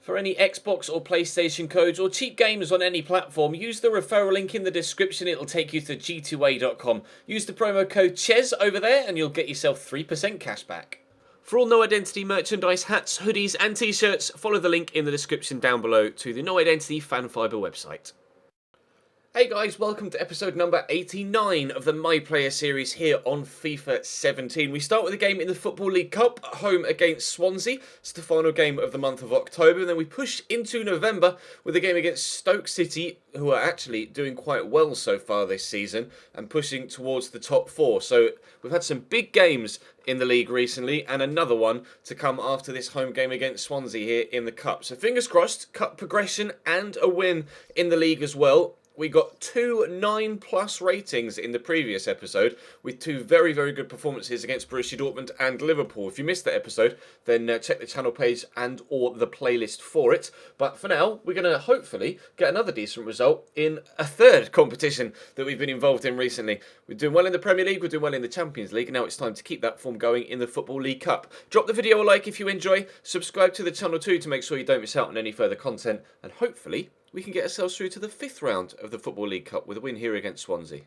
For any Xbox or PlayStation codes or cheap games on any platform, use the referral link in the description. It'll take you to g2a.com. Use the promo code CHES over there and you'll get yourself 3% cash back. For all No Identity merchandise, hats, hoodies and t-shirts, follow the link in the description down below to the No Identity Fan Fibre website. Hey guys, welcome to episode number 89 of the My Player series here on FIFA 17. We start with a game in the Football League Cup, home against Swansea. It's the final game of the month of October. And then we push into November with a game against Stoke City, who are actually doing quite well so far this season and pushing towards the top four. So we've had some big games in the league recently and another one to come after this home game against Swansea here in the Cup. So fingers crossed, Cup progression and a win in the league as well. We got two 9+ ratings in the previous episode with two very, very good performances against Borussia Dortmund and Liverpool. If you missed that episode, then check the channel page and or the playlist for it. But for now, we're going to hopefully get another decent result in a third competition that we've been involved in recently. We're doing well in the Premier League, we're doing well in the Champions League, and now it's time to keep that form going in the Football League Cup. Drop the video a like if you enjoy, subscribe to the channel too to make sure you don't miss out on any further content, and hopefully we can get ourselves through to the 5th round of the Football League Cup with a win here against Swansea.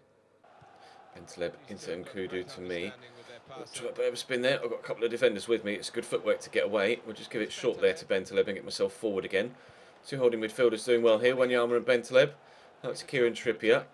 Bentaleb into Nkudu to me. Try a bit of a spin there. I've got a couple of defenders with me. It's good footwork to get away. We'll just give it short there to Bentaleb and get myself forward again. Two holding midfielders doing well here. Wanyama and Bentaleb. Out to Kieran Trippier.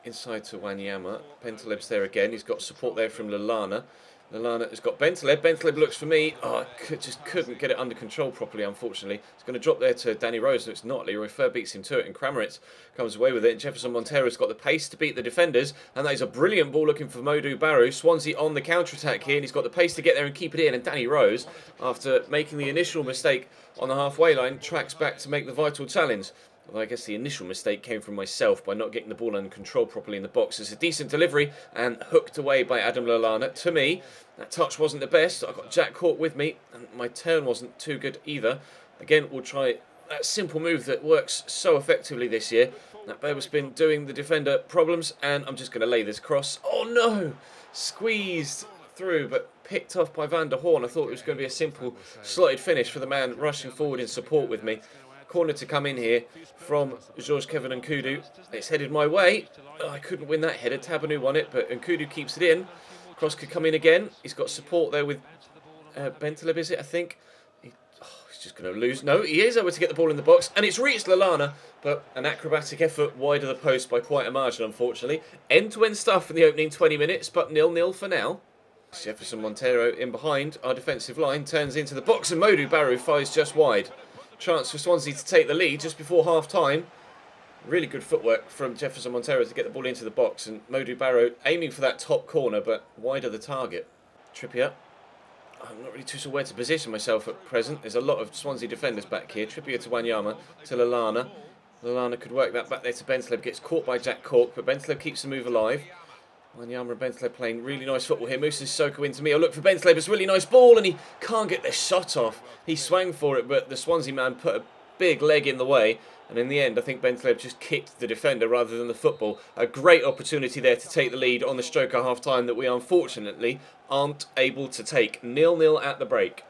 Inside to Wanyama. Bentaleb's there again. He's got support there from Lallana. Lallana has got Bentaleb. Bentaleb looks for me. Oh, I just couldn't get it under control properly, unfortunately. It's going to drop there to Danny Rose. No, it's not. Leroy Fer beats him to it, and Kramaric comes away with it. And Jefferson Montero's got the pace to beat the defenders, and that is a brilliant ball looking for Modou Barrow. Swansea on the counter-attack here, and he's got the pace to get there and keep it in. And Danny Rose, after making the initial mistake on the halfway line, tracks back to make the vital challenge. Although I guess the initial mistake came from myself by not getting the ball under control properly in the box. It's a decent delivery and hooked away by Adam Lallana. To me, that touch wasn't the best. I got Jack caught with me and my turn wasn't too good either. Again, we'll try that simple move that works so effectively this year. That Berber's been doing the defender problems, and I'm just going to lay this cross. Oh no! Squeezed through but picked off by Van der Horn. I thought it was going to be a simple slotted finish for the man rushing forward in support with me. Corner to come in here from Georges-Kevin Nkudu. It's headed my way. Oh, I couldn't win that header. Tabanu won it, but Nkudu keeps it in. Cross could come in again. He's got support there with Bentaleb, is it, I think? He's just going to lose. No, he is able to get the ball in the box, and it's reached Lallana, but an acrobatic effort wide of the post by quite a margin, unfortunately. End-to-end stuff in the opening 20 minutes, but 0-0 for now. Jefferson Montero in behind our defensive line, turns into the box, and Modou Barrow fires just wide. Chance for Swansea to take the lead just before half-time. Really good footwork from Jefferson Montero to get the ball into the box, and Modou Barrow aiming for that top corner, but wide of the target. Trippier. I'm not really too sure where to position myself at present. There's a lot of Swansea defenders back here. Trippier to Wanyama, to Lallana. Lallana could work that back there to Bentaleb. Gets caught by Jack Cork, but Bentaleb keeps the move alive. Wanyama and Bentaleb playing really nice football here. Moussa Sissoko into me. I look for Bentaleb. It's a really nice ball, and he can't get the shot off. He swang for it, but the Swansea man put a big leg in the way. And in the end, I think Bentaleb just kicked the defender rather than the football. A great opportunity there to take the lead on the stroke of half-time that we unfortunately aren't able to take. 0-0 at the break.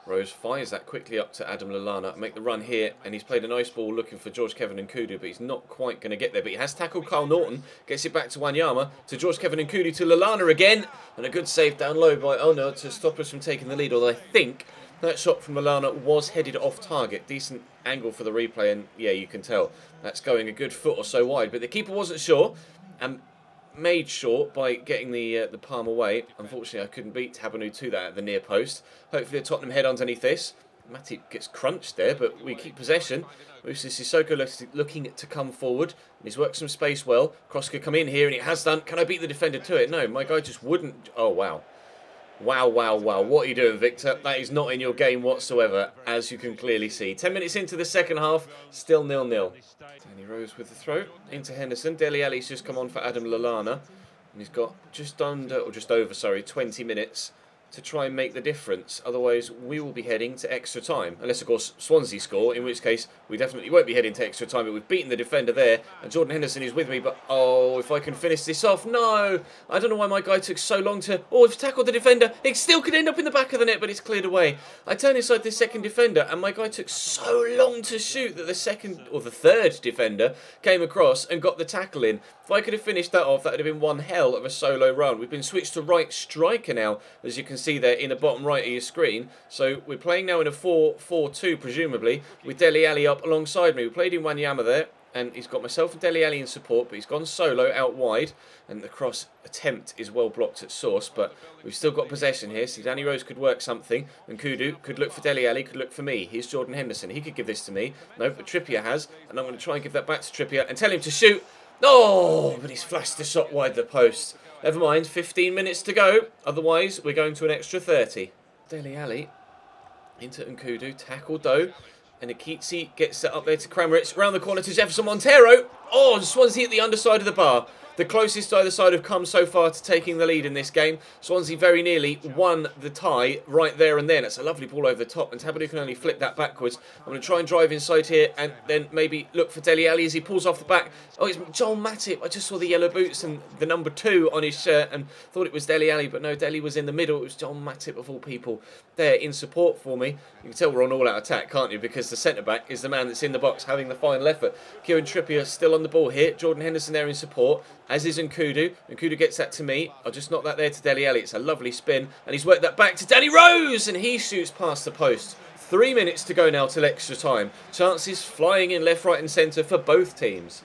Rose fires that quickly up to Adam Lallana. Make the run here, and he's played a nice ball looking for Georges-Kevin Nkudu, but he's not quite going to get there. But he has tackled Carl Norton, gets it back to Wanyama, to Georges-Kevin Nkudu, to Lallana again, and a good save down low by Ono to stop us from taking the lead, although I think that shot from Lallana was headed off target. Decent angle for the replay, and yeah, you can tell that's going a good foot or so wide, but the keeper wasn't sure, and made short by getting the palm away. Unfortunately, I couldn't beat Tabanu to that at the near post. Hopefully, a Tottenham head underneath this. Matip gets crunched there, but we keep possession. Moussa Sissoko looking to come forward, and he's worked some space well. Cross could come in here, and it has done. Can I beat the defender to it? No, my guy just wouldn't. Oh, wow. Wow, wow, wow. What are you doing, Victor? That is not in your game whatsoever, as you can clearly see. 10 minutes into the second half, still 0-0. Danny Rose with the throw into Henderson. Dele Alli's just come on for Adam Lallana. And he's got just under, or just over, sorry, 20 minutes to try and make the difference. Otherwise, we will be heading to extra time. Unless, of course, Swansea score, in which case we definitely won't be heading to extra time. But we've beaten the defender there. And Jordan Henderson is with me. But, oh, if I can finish this off. No! I don't know why my guy took so long to... Oh, I've tackled the defender. It still could end up in the back of the net, but it's cleared away. I turn inside this second defender, and my guy took so long to shoot that the second, or the third defender, came across and got the tackle in. If I could have finished that off, that would have been one hell of a solo run. We've been switched to right striker now, as you can see there in the bottom right of your screen. So we're playing now in a 4-4-2, presumably, with Dele Alli up alongside me. We played in Wanyama there, and he's got myself and Dele Alli in support, but he's gone solo out wide, and the cross attempt is well blocked at source, but we've still got possession here, so Danny Rose could work something, and Kudu could look for Dele Alli, could look for me. Here's Jordan Henderson. He could give this to me. No, but Trippier has, and I'm going to try and give that back to Trippier and tell him to shoot. Oh, but he's flashed the shot wide the post. Never mind, 15 minutes to go. Otherwise, we're going to an extra 30. Dele Alli into Nkudu, tackle though. And Akitsi gets set up there to Kramaric. Round the corner to Jefferson Montero. Oh, Swansea at the underside of the bar. The closest either side have come so far to taking the lead in this game. Swansea very nearly won the tie right there and then. It's a lovely ball over the top, and Tabanu can only flip that backwards. I'm going to try and drive inside here and then maybe look for Dele Alli as he pulls off the back. Oh, it's Joel Matip. I just saw the yellow boots and the number 2 on his shirt and thought it was Dele Alli, but no, Dele was in the middle. It was Joel Matip, of all people, there in support for me. You can tell we're on all-out attack, can't you? Because the centre-back is the man that's in the box having the final effort. Kieran Trippier still on the ball here. Jordan Henderson there in support, as is Nkudu. Nkudu gets that to me. I'll just knock that there to Dele Alli. It's a lovely spin, and he's worked that back to Danny Rose, and he shoots past the post. 3 minutes to go now till extra time. Chances flying in left, right and centre for both teams.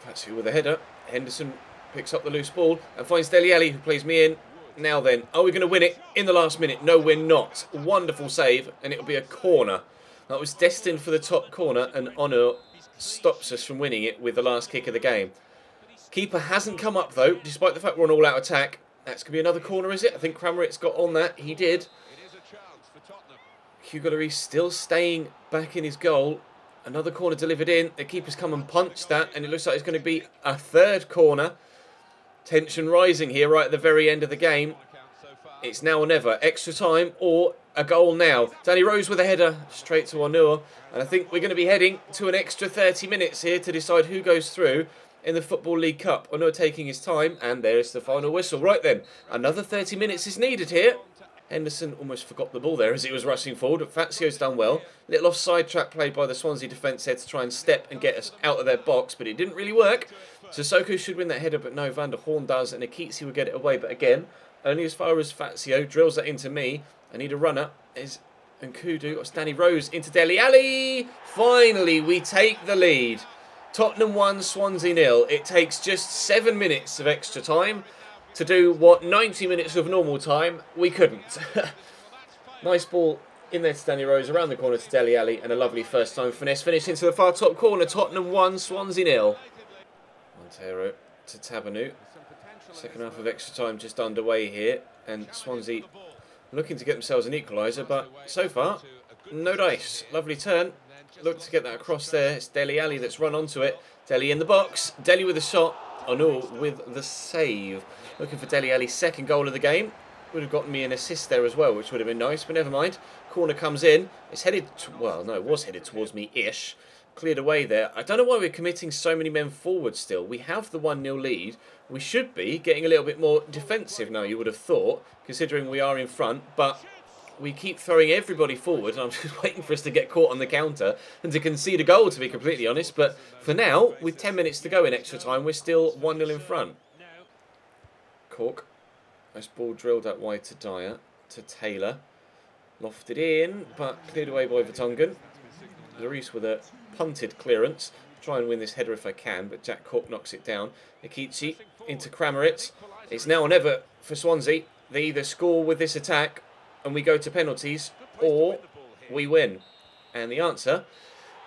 That's who with a header. Henderson picks up the loose ball and finds Dele Alli, who plays me in. Now then, are we going to win it in the last minute? No, we're not. Wonderful save, and it'll be a corner. That was destined for the top corner, and Onur stops us from winning it with the last kick of the game. Keeper hasn't come up though, despite the fact we're on all-out attack. That's going to be another corner, is it? I think Kramaric's got on that. He did. Hugo Lloris still staying back in his goal. Another corner delivered in. The keeper's come and punched that, and it looks like it's going to be a third corner. Tension rising here right at the very end of the game. It's now or never. Extra time or a goal now. Danny Rose with a header straight to Onur. And I think we're going to be heading to an extra 30 minutes here to decide who goes through in the Football League Cup. Onur taking his time, and there's the final whistle. Right then, another 30 minutes is needed here. Henderson almost forgot the ball there as he was rushing forward. Fazio's done well. Little offside trap played by the Swansea defence there to try and step and get us out of their box, but it didn't really work. Sissoko should win that header, but no, Van der Horn does, and Akitsi will get it away. But again, only as far as Fazio drills that into me. I need a runner. Is Nkudu or Danny Rose into Dele Alli. Finally, we take the lead. Tottenham 1, Swansea 0. It takes just 7 minutes of extra time to do what 90 minutes of normal time we couldn't. Nice ball in there to Danny Rose, around the corner to Dele Alli, and a lovely first time finesse finish into the far top corner. Tottenham 1, Swansea 0. Montero to Tabanu. Second half of extra time just underway here, and Swansea looking to get themselves an equaliser, but so far, no dice. Lovely turn. Look to get that across there. It's Dele Alli that's run onto it. Dele in the box. Dele with a shot. Onur with the save. Looking for Dele Alli's second goal of the game. Would have gotten me an assist there as well, which would have been nice, but never mind. Corner comes in. It's headed to, well, no, it was headed towards me-ish. Cleared away there. I don't know why we're committing so many men forward still. We have the 1-0 lead. We should be getting a little bit more defensive now, you would have thought, considering we are in front, but we keep throwing everybody forward, and I'm just waiting for us to get caught on the counter and to concede a goal, to be completely honest. But for now, with 10 minutes to go in extra time, we're still 1-0 in front. Cork. Nice ball drilled out wide to Dyer, to Taylor. Lofted in, but cleared away by Vertonghen. Lloris with a punted clearance. Try and win this header if I can, but Jack Cork knocks it down. Akitsi into Kramaric. It's now or never for Swansea. They either score with this attack and we go to penalties, or we win. And the answer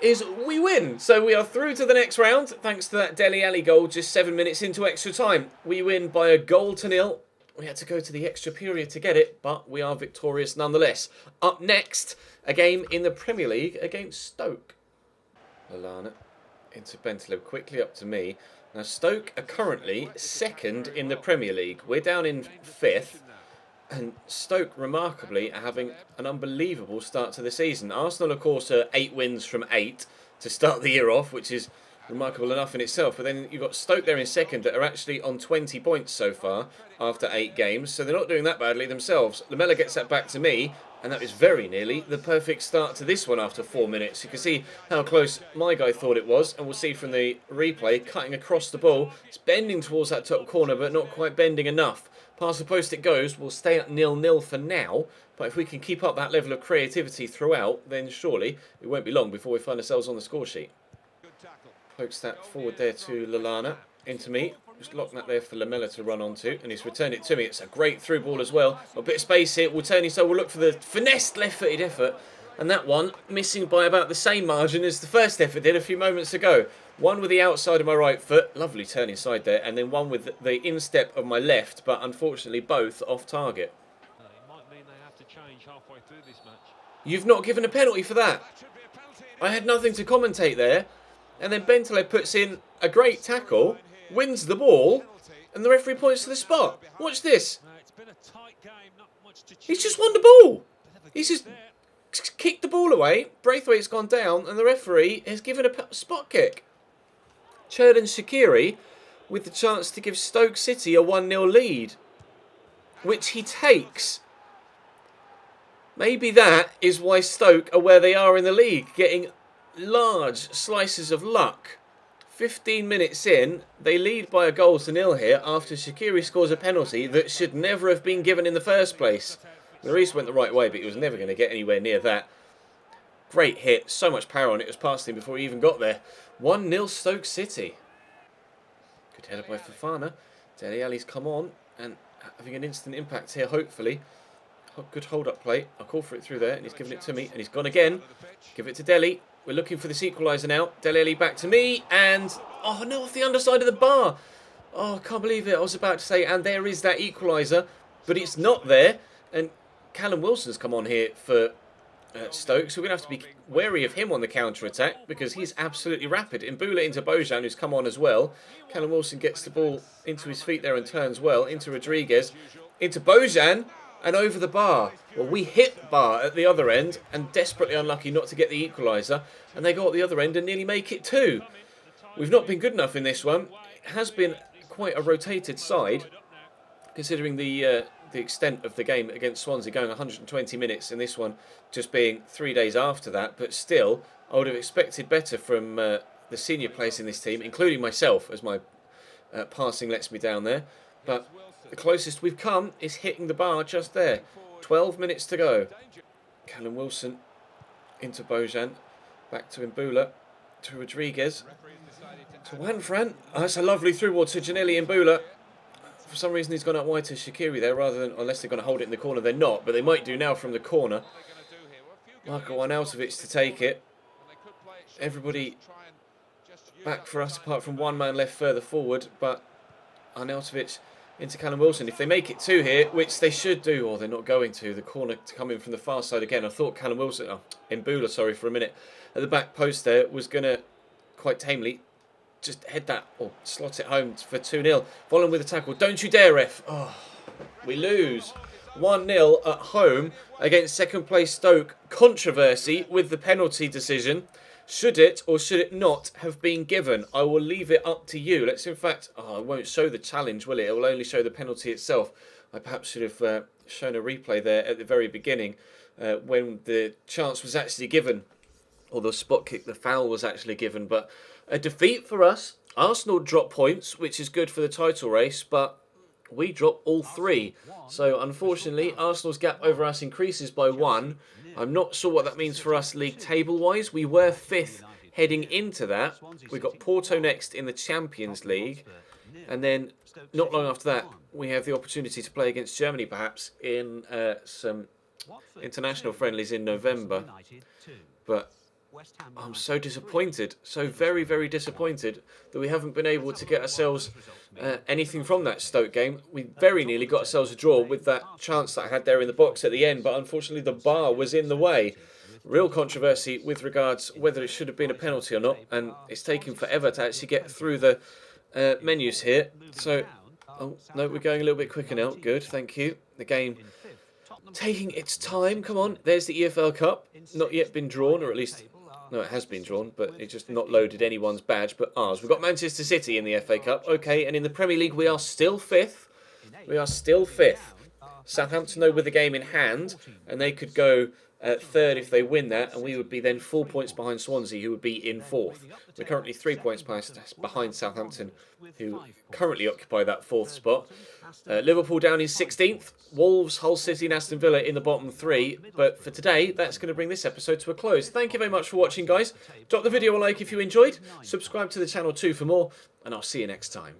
is we win. So we are through to the next round, thanks to that Dele Alli goal just 7 minutes into extra time. We win by a goal to 0. We had to go to the extra period to get it, but we are victorious nonetheless. Up next, a game in the Premier League against Stoke. Lallana into Bentaleb, quickly up to me. Now Stoke are currently second in the Premier League. We're down in 5th. And Stoke, remarkably, are having an unbelievable start to the season. Arsenal, of course, are 8 wins from 8 to start the year off, which is remarkable enough in itself. But then you've got Stoke there in second that are actually on 20 points so far after 8 games. So they're not doing that badly themselves. Lamela gets that back to me, and that is very nearly the perfect start to this one after 4 minutes. You can see how close my guy thought it was, and we'll see from the replay, cutting across the ball. It's bending towards that top corner, but not quite bending enough. Past the post it goes. We'll stay at 0-0 for now, but if we can keep up that level of creativity throughout, then surely it won't be long before we find ourselves on the score sheet. Pokes that forward there to Lallana, into me. Just locking that there for Lamela to run onto, and he's returned it to me. It's a great through ball as well. A bit of space here. We'll turn inside. We'll look for the finessed left-footed effort, and that one missing by about the same margin as the first effort did a few moments ago. One with the outside of my right foot, lovely turn inside there, and then one with the instep of my left, but unfortunately both off target. It might mean they have to change halfway through this match. You've not given a penalty for that. I had nothing to commentate there, and then Bentaleb puts in a great tackle, wins the ball, and the referee points to the spot. Watch this. He's just won the ball. He's just kicked the ball away, Braithwaite's gone down, and the referee has given a spot kick. Xherdan Shaqiri with the chance to give Stoke City a 1-0 lead, which he takes. Maybe that is why Stoke are where they are in the league, getting large slices of luck. 15 minutes in, they lead by a goal to nil here after Shaqiri scores a penalty that should never have been given in the first place. Lloris went the right way, but he was never going to get anywhere near that. Great hit, so much power on it, was past him before he even got there. 1-0 Stoke City. Good header by Fofana. Dele Alli's come on and having an instant impact here, hopefully. Good hold-up play. I'll call for it through there, and he's given it to me, and he's gone again. Give it to Dele. We're looking for this equaliser now. Dele Alli back to me, and oh no, off the underside of the bar. Oh, I can't believe it. I was about to say, and there is that equaliser, but it's not there. And Callum Wilson's come on here for Stoke, so we're going to have to be wary of him on the counter-attack because he's absolutely rapid. Mbula into Bojan, who's come on as well. Callum Wilson gets the ball into his feet there and turns well. Into Rodriguez, into Bojan, and over the bar. Well, we hit bar at the other end and desperately unlucky not to get the equaliser, and they go at the other end and nearly make it too. We've not been good enough in this one. It has been quite a rotated side, considering the extent of the game against Swansea, going 120 minutes, and this one just being 3 days after that. But still, I would have expected better from the senior players in this team, including myself, as my passing lets me down there. But the closest we've come is hitting the bar just there. 12 minutes to go. Callum Wilson into Bojan, back to Mbula, to Rodriguez, to Wanfran. Oh, that's a lovely through ball to Janelli Mbula. For some reason he's gone out wide to Shaqiri there, rather than, unless they're going to hold it in the corner, they're not, but they might do now from the corner. Marko Arnautovic to take it. Everybody back for us apart from one man left further forward, but Arnautovic into Callum Wilson. If they make it two here, which they should do, or they're not going to, the corner to come in from the far side again. I thought Callum Wilson, Mbula, sorry, for a minute, at the back post there, was going to quite tamely just head that or slot it home for 2-0. Following with a tackle. Don't you dare, ref. Oh, we lose. 1-0 at home against second place Stoke. Controversy with the penalty decision. Should it or should it not have been given? I will leave it up to you. Let's in fact... Oh, it won't show the challenge, will it? It will only show the penalty itself. I perhaps should have shown a replay there at the very beginning when the chance was actually given. Or the spot kick, the foul was actually given. But a defeat for us. Arsenal drop points, which is good for the title race, but we drop all three. So unfortunately, Arsenal's gap over us increases by 1. I'm not sure what that means for us league table-wise. We were 5th heading into that. We got Porto next in the Champions League. And then, not long after that, we have the opportunity to play against Germany, perhaps, in some international friendlies in November. But I'm so disappointed, so very, very disappointed that we haven't been able to get ourselves anything from that Stoke game. We very nearly got ourselves a draw with that chance that I had there in the box at the end, but unfortunately the bar was in the way. Real controversy with regards whether it should have been a penalty or not, and it's taken forever to actually get through the menus here. So Oh, no, we're going a little bit quicker now. Good, thank you. The game taking its time. Come on, there's the EFL Cup. Not yet been drawn, or at least... No, it has been drawn, but it's just not loaded anyone's badge but ours. We've got Manchester City in the FA Cup. Okay, and in the Premier League, we are still 5th. We are still 5th. Southampton, though, with the game in hand, and they could go 3rd if they win that, and we would be then 4 points behind Swansea, who would be in 4th. We're currently 3 points behind Southampton, who currently occupy that 4th spot. Liverpool down in 16th. Wolves, Hull City and Aston Villa in the bottom 3. But for today, that's going to bring this episode to a close. Thank you very much for watching, guys. Drop the video a like if you enjoyed. Subscribe to the channel too for more, and I'll see you next time.